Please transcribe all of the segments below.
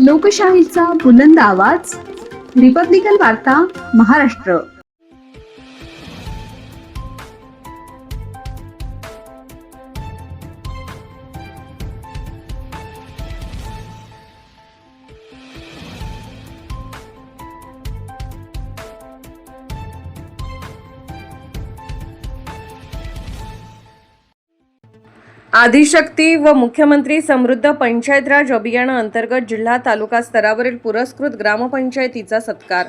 लोकशाहीचा बुलंद आवाज, रिपब्लिकन वार्ता महाराष्ट्र। आदिशक्ती व मुख्यमंत्री समृद्ध पंचायत राज अभियाना अंतर्गत जिल्हा तालुका स्तरावरील पुरस्कृत ग्रामपंचायतीचा सत्कार।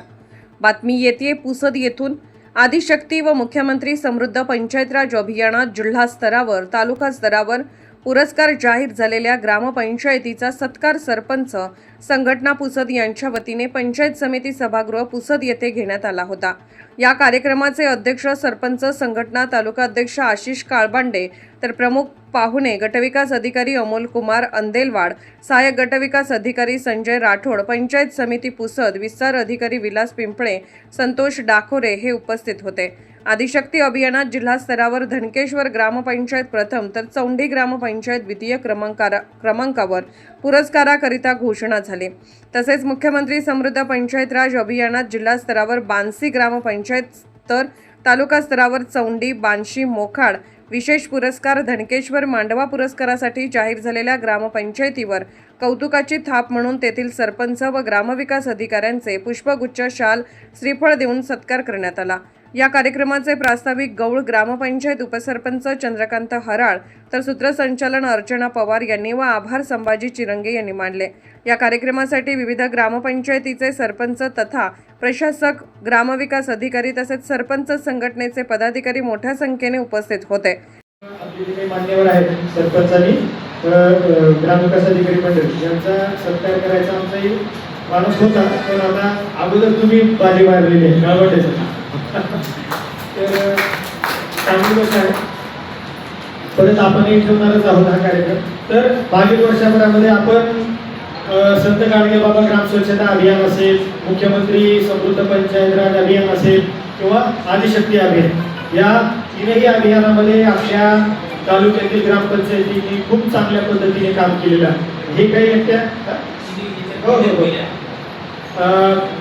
बातमी येते पुसद येथून। आदिशक्ती व मुख्यमंत्री समृद्ध पंचायत राज अभियानात जिल्हा स्तरावर तालुका स्तरावर पुरस्कार जाहीर झालेल्या ग्रामपंचायतीचा सत्कार सरपंच संघटना पुसद यांच्या वतीने पंचायत समिती सभागृह पुसद येथे घेण्यात आला होता। या कार्यक्रमाचे अध्यक्ष सरपंच संघटना तालुका अध्यक्ष आशिष काळबांडे तर प्रमुख पाहुणे गटविकास अधिकारी अमोल कुमार अंदेलवाड, सहाय्यक गटविकास अधिकारी संजय राठोड, पंचायत समिती पुसद विस्तार अधिकारी विलास पिंपळे, संतोष डाखोरे हे उपस्थित होते। आदिशक्ती अभियानात जिल्हा स्तरावर धनकेश्वर ग्रामपंचायत प्रथम तर चौंडी ग्रामपंचायत द्वितीय क्रमांकावर पुरस्काराकरिता घोषणा झाली। तसेच मुख्यमंत्री समृद्ध पंचायत राज अभियानात जिल्हा स्तरावर बानसी ग्रामपंचायत तर तालुका स्तरावर चौंडी, बानशी, मोखाड विशेष पुरस्कार, धनकेश्वर मांडवा पुरस्कारासाठी जाहीर झालेल्या ग्रामपंचायतीवर कौतुकाची थाप म्हणून तेथील सरपंच व ग्रामविकास अधिकाऱ्यांचे पुष्पगुच्छ, शाल, श्रीफळ देऊन सत्कार करण्यात आला। या कार्यक्रमाचे प्रास्ताविक गौळ ग्रामपंचायत उपसरपंच चंद्रकांत हराळ तर सूत्रसंचालन अर्चना पवार यांनी व आभार संभाजी चिरंगे यांनी मांडले। या कार्यक्रमासाठी विविध ग्रामपंचायतीचे सरपंच तथा प्रशासक, ग्रामविकास अधिकारी तसेच सरपंच संघटनेचे पदाधिकारी मोठ्या संख्येने उपस्थित होते। मान्यवर आहेत सरपंचांनी ग्रामविकास अधिकारी मंडळ यांचा सत्कार करायचा आमचाही माणूस होता, पण आता अगोदर तुम्ही बाजी मारलेली आहे गावामध्ये तर चांगली गोष्ट आहे। परत आपणही ठेवणारच आहोत हा कार्यक्रम। तर मागील वर्षभरामध्ये आपण संत गाडगे बाबा ग्राम स्वच्छता अभियान असेल, मुख्यमंत्री समृद्ध पंचायत राज अभियान असेल किंवा आदिशक्ती अभियान, या तीनही अभियानामध्ये आपल्या तालुक्यातील ग्रामपंचायतींनी खूप चांगल्या पद्धतीने काम केलेलं आहे। हे काही एकट्या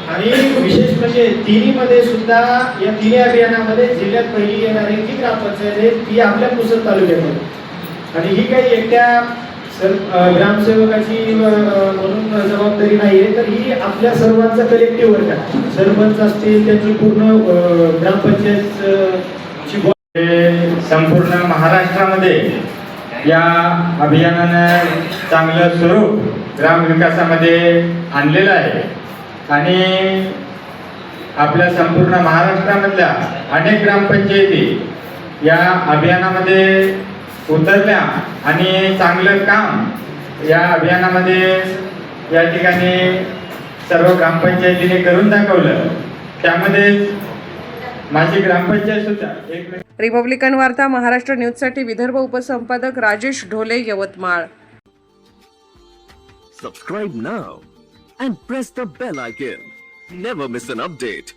आणि विशेष म्हणजे तिन्हीमध्ये सुद्धा या तिन्ही अभियानामध्ये जिल्ह्यात पहिली येणारी जी ग्रामपंचायत आहे ती आपल्या पुसद तालुक्यामध्ये, आणि ही काही एकट्या ग्रामसेवकाची म्हणून जबाबदारी नाही आहे, तर ही आपल्या सर्वांचा कलेक्टिव्ह वर्क आहे। सरपंच असतील, त्यांची पूर्ण ग्रामपंचायतची संपूर्ण महाराष्ट्रामध्ये या अभियानानं चांगलं स्वरूप ग्रामविकासामध्ये आणलेलं आहे आणि आपल्या संपूर्ण महाराष्ट्रामधल्या अनेक ग्रामपंचायती या अभियानामध्ये उतरल्या आणि चांगलं काम या अभियानामध्ये या ठिकाणी सर्व ग्रामपंचायतीने करून दाखवलं। त्यामध्ये माझी ग्रामपंचायत सुद्धा एक। रिपब्लिकन वार्ता महाराष्ट्र न्यूजसाठी Vidarbha उपसंपादक Rajesh Dhole, Yavatmal. Subscribe now and press the bell icon. Never miss an update.